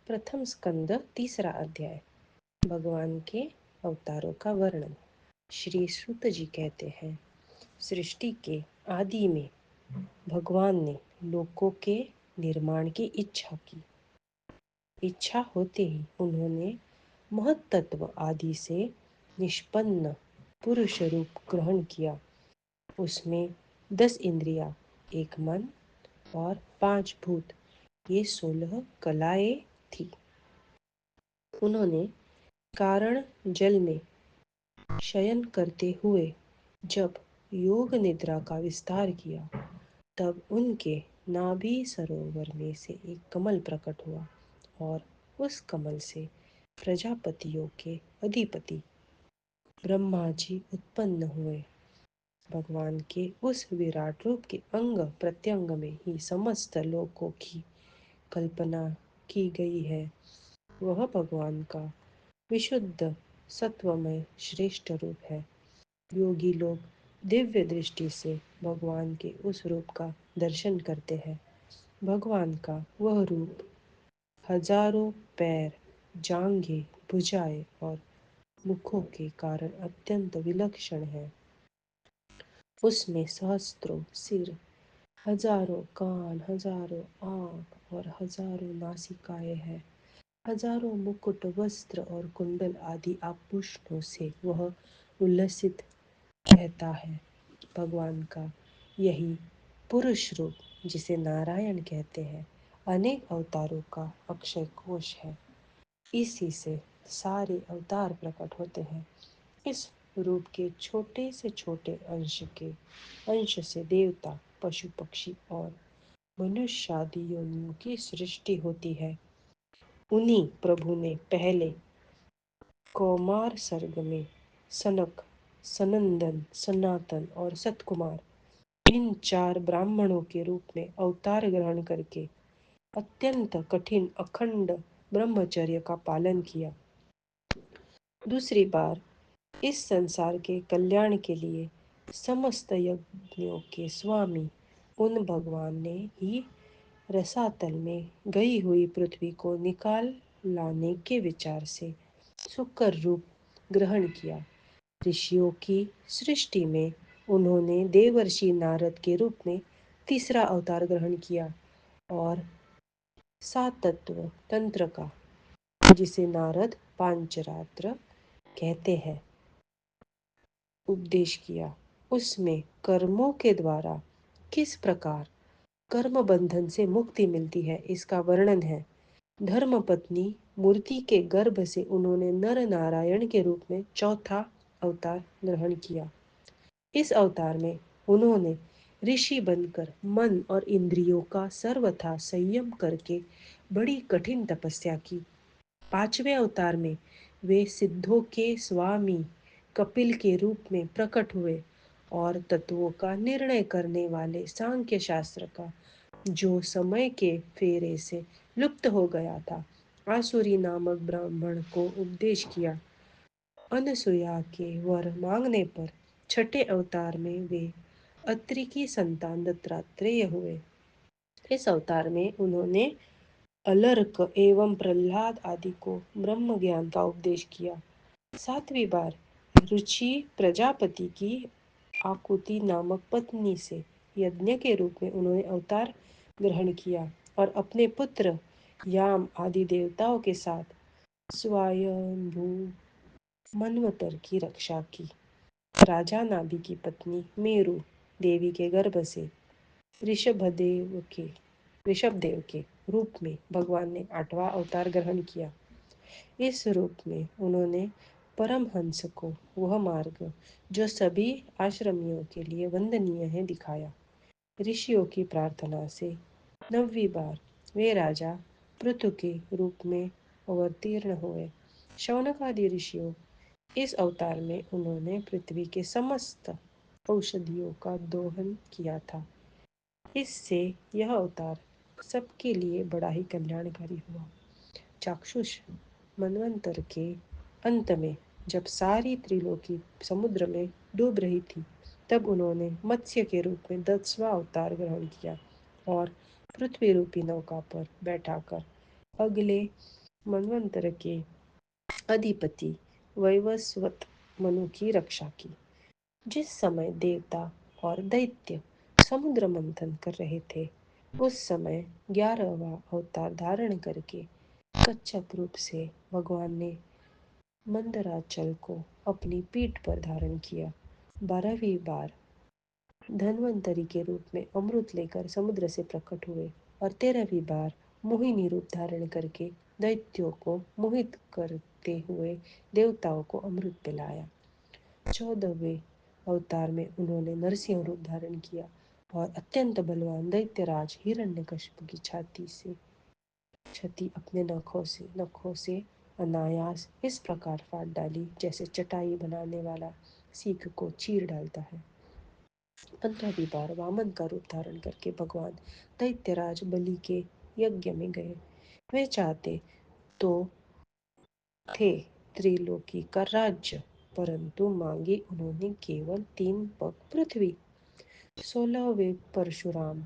प्रथम स्कंद तीसरा अध्याय। भगवान के अवतारों का वर्णन। श्री सूत जी कहते हैं, सृष्टि के आदि में भगवान ने लोकों के निर्माण की इच्छा की। इच्छा होते ही उन्होंने महत्तत्व आदि से निष्पन्न पुरुष रूप ग्रहण किया। उसमें 10 इंद्रियां, एक मन और 5 भूत, ये 16 कलाएं थी। उन्होंने कारण जल में शयन करते हुए जब योग निद्रा का विस्तार किया, तब उनके नाभि सरोवर में से एक कमल प्रकट हुआ और उस कमल से प्रजापतियों के अधिपति ब्रह्मा जी उत्पन्न हुए। भगवान के उस विराट रूप के अंग प्रत्यंग में ही समस्त लोकों की कल्पना की गई है। वह भगवान का विशुद्ध सत्वमय श्रेष्ठ रूप है। योगी लोग दिव्य दृष्टि से भगवान के उस रूप का दर्शन करते हैं। भगवान का वह रूप हजारों पैर, जांघें, भुजाएं और मुखों के कारण अत्यंत विलक्षण है। उसमें सहस्त्रों सिर, हजारों कान, हजारों आँख और हजारों नासिकाएं हैं। हजारों मुकुट, वस्त्र और कुंडल आदि आभूषणों से वह उल्लसित रहता है। भगवान का यही पुरुष रूप, जिसे नारायण कहते हैं, अनेक अवतारों का अक्षय कोश है। इसी से सारे अवतार प्रकट होते हैं। इस रूप के छोटे से छोटे अंश से देवता, पशु पक्षी और मनुष्य आदि योनियों की सृष्टि होती है। उन्हीं प्रभु ने पहले कौमार सर्ग में सनक, सनंदन, सनातन और सतकुमार, इन 4 ब्राह्मणों के रूप में अवतार ग्रहण करके अत्यंत कठिन अखंड ब्रह्मचर्य का पालन किया। दूसरी बार इस संसार के कल्याण के लिए समस्त यज्ञों के स्वामी उन भगवान ने ही रसातल में गई हुई पृथ्वी को निकाल लाने के विचार से सुकर रूप ग्रहण किया। ऋषियों की सृष्टि में उन्होंने देवर्षि नारद के रूप में तीसरा अवतार ग्रहण किया और सात तत्व तंत्र का, जिसे नारद पांचरात्र कहते हैं, उपदेश किया। उसमें कर्मों के द्वारा किस प्रकार कर्म बंधन से मुक्ति मिलती है, इसका वर्णन है। धर्म पत्नी मूर्ति के गर्भ से उन्होंने नर नारायण के रूप में चौथा अवतार ग्रहण किया। इस अवतार में उन्होंने ऋषि बनकर मन और इंद्रियों का सर्वथा संयम करके बड़ी कठिन तपस्या की। 5वें अवतार में वे सिद्धों के स्वामी कपिल के रूप में प्रकट हुए और तत्वों का निर्णय करने वाले सांख्य शास्त्र का, जो समय के फेरे से लुप्त हो गया था, आसुरी नामक ब्राह्मण को उपदेश किया। अनसुया के वर मांगने पर छठे अवतार में वे अत्रि की संतान दत्तात्रेय हुए। इस अवतार में उन्होंने अलर्क एवं प्रहलाद आदि को ब्रह्म ज्ञान का उपदेश किया। 7वीं बार रुचि प्रजापति की आकुति नामक पत्नी से यज्ञ के रूप में उन्होंने अवतार ग्रहण किया और अपने पुत्र याम आदि देवताओं के साथ स्वयंभू मनवतर की रक्षा की। राजा नाभि की पत्नी मेरु देवी के गर्भ से ऋषभदेव के रूप में भगवान ने 8वां अवतार ग्रहण किया। इस रूप में उन्होंने परमहंस को वह मार्ग, जो सभी आश्रमियों के लिए वंदनीय है, दिखाया। ऋषियों की प्रार्थना से 9वीं बार वे राजा पृथु के रूप में अवतीर्ण हुए। शौनक आदि ऋषियों, इस अवतार में उन्होंने पृथ्वी के समस्त औषधियों का दोहन किया था। इससे यह अवतार सबके लिए बड़ा ही कल्याणकारी हुआ। चाक्षुष मनवंतर के अंत में जब सारी त्रिलोकी समुद्र में डूब रही थी, तब उन्होंने मत्स्य के रूप में 10वां अवतार ग्रहण किया और पृथ्वी रूपी नौका पर बैठाकर अगले मनवंतर के अधिपति वैवस्वत मनु की रक्षा की। जिस समय देवता और दैत्य समुद्र मंथन कर रहे थे, उस समय 11वां अवतार धारण करके कच्छप रूप से भगवान ने मंदराचल को अपनी पीठ पर धारण किया। 12वीं बार धन्वंतरी के रूप में अमृत लेकर समुद्र से प्रकट हुए और 13वीं बार मोहिनी रूप धारण करके दैत्यों को मोहित करते हुए देवताओं को अमृत पिलाया। 14वें अवतार में उन्होंने नरसिंह रूप धारण किया और अत्यंत बलवान दैत्यराज हिरण्यकशिपु की छाती से क्षति अपने नखों से अनायास इस प्रकार फाड़ डाली जैसे चटाई बनाने वाला सीख को चीर डालता है। 15वीं बार वामन का रूप धारण करके भगवान दैत्यराज बलि के यज्ञ में गए। वे चाहते तो थे त्रिलोकी का राज्य, परंतु मांगी उन्होंने केवल 3 पग पृथ्वी। 16वें परशुराम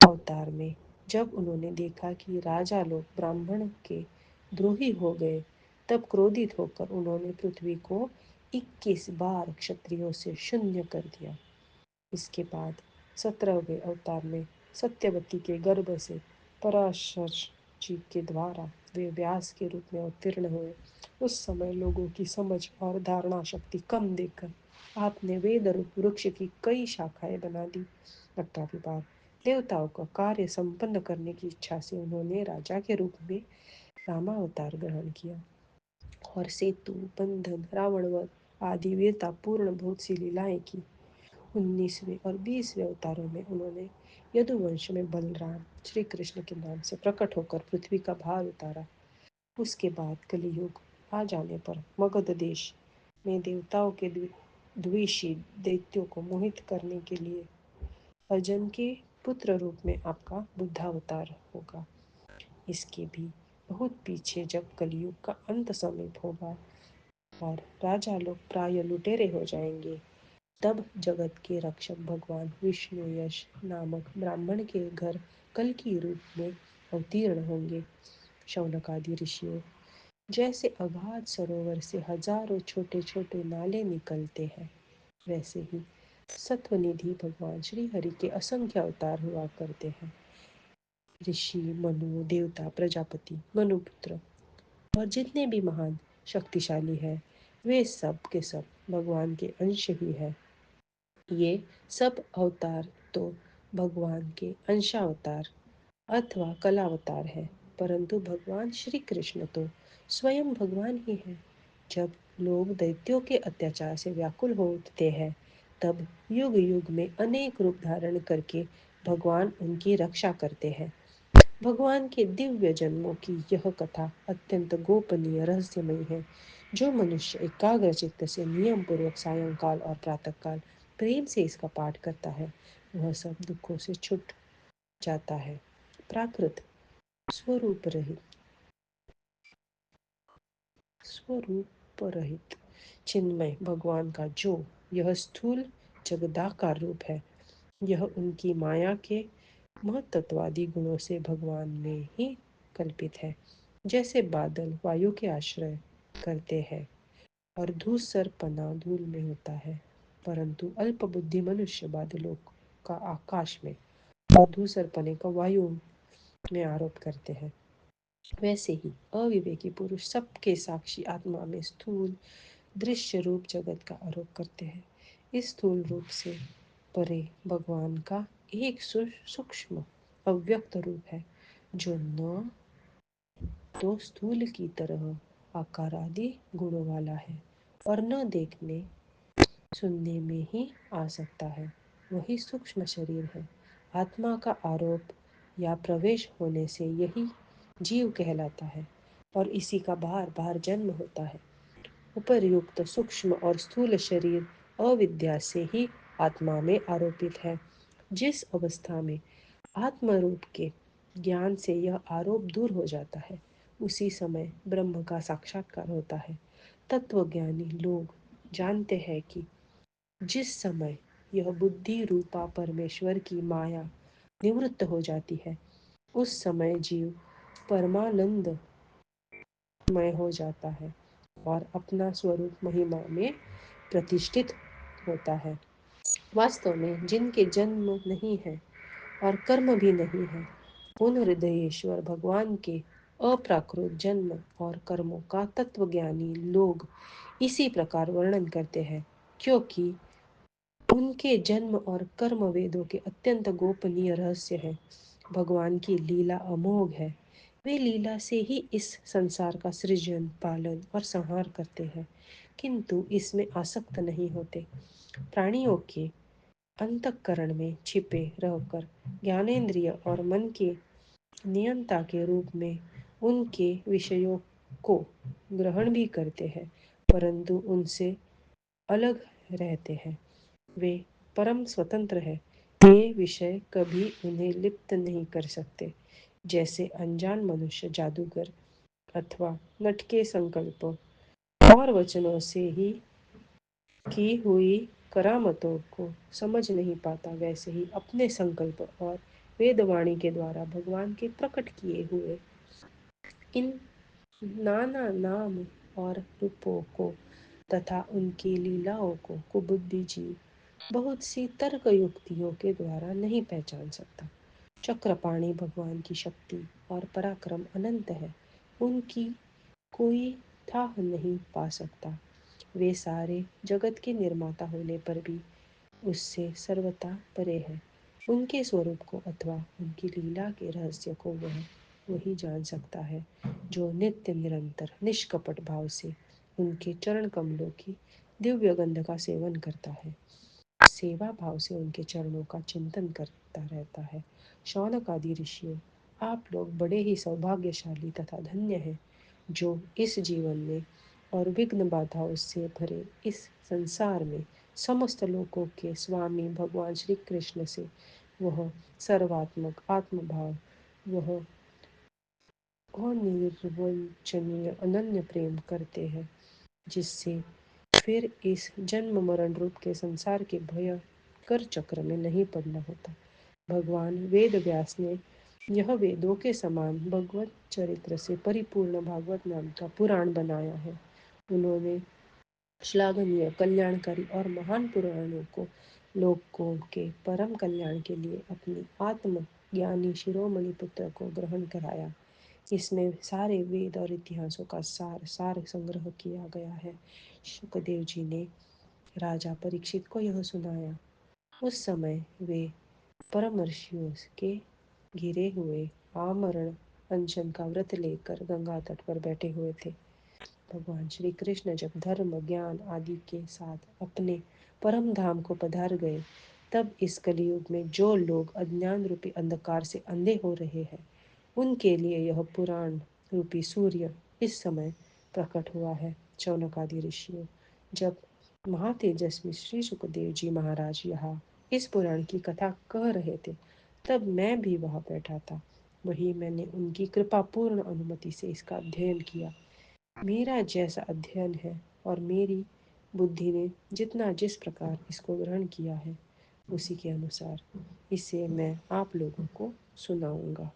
अवतार में जब उन्होंने देखा कि राजा लोग ब्राह्मण के द्रोही हो गए, तब क्रोधित होकर उन्होंने पृथ्वी को 21 बार क्षत्रियों से शून्य कर दिया। इसके बाद 17वें अवतार में सत्यवती के गर्भ से पराशर जी के द्वारा वे व्यास के रूप में अवतीर्ण हुए। उस समय लोगों की समझ और धारणा शक्ति कम देखकर आपने वेद रूप वृक्ष की कई शाखाएं बना दी। 18वीं बार देवताओं का कार्य संपन्न करने की इच्छा से उन्होंने राजा के रूप में रामावतार ग्रहण किया और सेतु, बंधन, रावणवध आदि वीरतापूर्ण बहुत सी लीलाएं की। 19वें और 20वें अवतारों में उन्होंने यदुवंश में बलराम श्री कृष्ण के नाम से प्रकट होकर पृथ्वी का भार उतारा। उसके बाद कलियुग आ जाने पर मगध देश में देवताओं के द्वेषी दैत्यों को मोहित करने के लिए अर्जुन के पुत्र रूप में आपका बुद्धावतार होगा। इसके भी बहुत पीछे जब कलियुग का अंत समीप होगा और राजा लोग प्राय लुटेरे हो जाएंगे, तब जगत के रक्षक भगवान विष्णु यश नामक ब्राह्मण के घर कल की रूप में अवतीर्ण होंगे। शौनक आदि ऋषियों जैसे अगाध सरोवर से हजारों छोटे छोटे नाले निकलते हैं, वैसे ही सत्वनिधि भगवान श्री हरि के असंख्य अवतार हुआ करते हैं। ऋषि, मनु, देवता, प्रजापति, मनुपुत्र और जितने भी महान शक्तिशाली हैं, वे सब के सब भगवान के अंश ही है। ये सब अवतार तो भगवान के अंशावतार अथवा कलावतार है, परंतु भगवान श्री कृष्ण तो स्वयं भगवान ही है। जब लोग दैत्यों के अत्याचार से व्याकुल हो उठते हैं, तब युग युग में अनेक रूप धारण करके भगवान उनकी रक्षा करते हैं। भगवान के दिव्य जन्मों की यह कथा अत्यंत गोपनीय रहस्यमयी है। जो मनुष्य एकाग्र चित्त से नियम पूर्वक सायंकाल और प्रातःकाल प्रेम से इसका पाठ करता है, वह सब दुखों से छूट जाता है। प्राकृत स्वरूप रहित चिन्मय भगवान का जो यह स्थूल जगदाकार रूप है, यह उनकी माया के महतत्वादी गुणों से भगवान में ही कल्पित है। जैसे बादल वायु के आश्रय करते हैं और धूसर पना धूल में होता है, परंतु अल्प बुद्धि मनुष्य बादलों का आकाश में और धूसर पने का वायु में आरोप करते हैं, वैसे ही अविवेकी पुरुष सबके साक्षी आत्मा में स्थूल दृश्य रूप जगत का आरोप करते हैं। इस स्थूल रूप से परे भगवान का एक सूक्ष्म अव्यक्त रूप है, जो न तो स्थूल की तरह आकार आदि गुणों वाला है और न देखने सुनने में ही आ सकता है। वही सूक्ष्म शरीर है। आत्मा का आरोप या प्रवेश होने से यही जीव कहलाता है और इसी का बार बार जन्म होता है। उपर्युक्त सूक्ष्म और स्थूल शरीर अविद्या से ही आत्मा में आरोपित है। जिस अवस्था में आत्मरूप के ज्ञान से यह आरोप दूर हो जाता है, उसी समय ब्रह्म का साक्षात्कार होता है। तत्वज्ञानी लोग जानते हैं कि जिस समय यह बुद्धि रूपा परमेश्वर की माया निवृत्त हो जाती है, उस समय जीव परमानंद मय हो जाता है और अपना स्वरूप महिमा में प्रतिष्ठित होता है। वास्तव में जिनके जन्म नहीं है और कर्म भी नहीं है, उन हृदयेश्वर भगवान के अप्राकृत जन्म और कर्मों का तत्वज्ञानी लोग इसी प्रकार वर्णन करते हैं, क्योंकि उनके जन्म और कर्म वेदों के अत्यंत गोपनीय रहस्य हैं। भगवान की लीला अमोघ है। वे लीला से ही इस संसार का सृजन, पालन और संहार करते हैं, किंतु इसमें आसक्त नहीं होते। प्राणियों के अंतःकरण में छिपे रहकर ज्ञानेंद्रिय और मन के नियंता के रूप में उनके विषयों को ग्रहण भी करते हैं, परंतु उनसे अलग रहते हैं। वे परम स्वतंत्र है। ये विषय कभी उन्हें लिप्त नहीं कर सकते। जैसे अनजान मनुष्य जादूगर अथवा नटके संकल्प और वचनों से ही की हुई करामतों को समझ नहीं पाता, वैसे ही अपने संकल्प और वेदवाणी के द्वारा भगवान के प्रकट किए हुए इन नाना नाम और रूपों को तथा उनकी लीलाओं को कुबुद्धि जीव बहुत सी तर्क युक्तियों के द्वारा नहीं पहचान सकता। चक्रपाणि भगवान की शक्ति और पराक्रम अनंत है। उनकी कोई था नहीं पा सकता। वे सारे जगत के निर्माता होने पर भी उससे सर्वथा परे है। उनके स्वरूप को अथवा उनकी लीला के रहस्य को वही जान सकता है जो नित्य निरंतर निष्कपट भाव से उनके चरण कमलों की दिव्य गंध का सेवन करता है, सेवा भाव से उनके चरणों का चिंतन करता रहता है। शौनक आदि ऋषियों, आप लोग बड़े ही सौभाग्यशाली तथा धन्य हैं, जो इस जीवन में और विघ्न बाधाओं से भरे इस संसार में समस्त लोकों के स्वामी भगवान श्री कृष्ण से वह सर्वात्मक आत्मभाव, वह अनिर्वचनीय अनन्य प्रेम करते हैं, जिससे फिर इस जन्म मरण रूप के संसार के भयंकर चक्र में नहीं पड़ना होता। भगवान वेद व्यास ने यह वेदों के समान भगवत चरित्र से परिपूर्ण भागवत नाम का पुराण बनाया है। उन्होंने श्लाघनीय, कल्याणकारी और महान पुराणों को लोगों के परम कल्याण के लिए अपनी आत्म ज्ञानी शिरोमणि पुत्र को ग्रहण कराया। इसमें सारे वेद और इतिहासों का सार सार संग्रह किया गया है। शुकदेव जी ने राजा परीक्षित को यह सुनाया। उस समय वे परम ऋषियों के घिरे हुए आमरण अनशन का व्रत लेकर गंगा तट पर बैठे हुए थे। भगवान श्री कृष्ण जब धर्म, ज्ञान आदि के साथ अपने परम धाम को पधार गए, तब इस कलयुग में जो लोग अज्ञान रूपी अंधकार से अंधे हो रहे हैं, उनके लिए यह पुराण रूपी सूर्य इस समय प्रकट हुआ है। शौनक आदि ऋषियों, जब महातेजस्वी श्री सुखदेव जी महाराज यहाँ इस पुराण की कथा कह रहे थे, तब मैं भी वहाँ बैठा था। वही मैंने उनकी कृपापूर्ण अनुमति से इसका अध्ययन किया। मेरा जैसा अध्ययन है और मेरी बुद्धि ने जितना जिस प्रकार इसको ग्रहण किया है, उसी के अनुसार इसे मैं आप लोगों को सुनाऊंगा।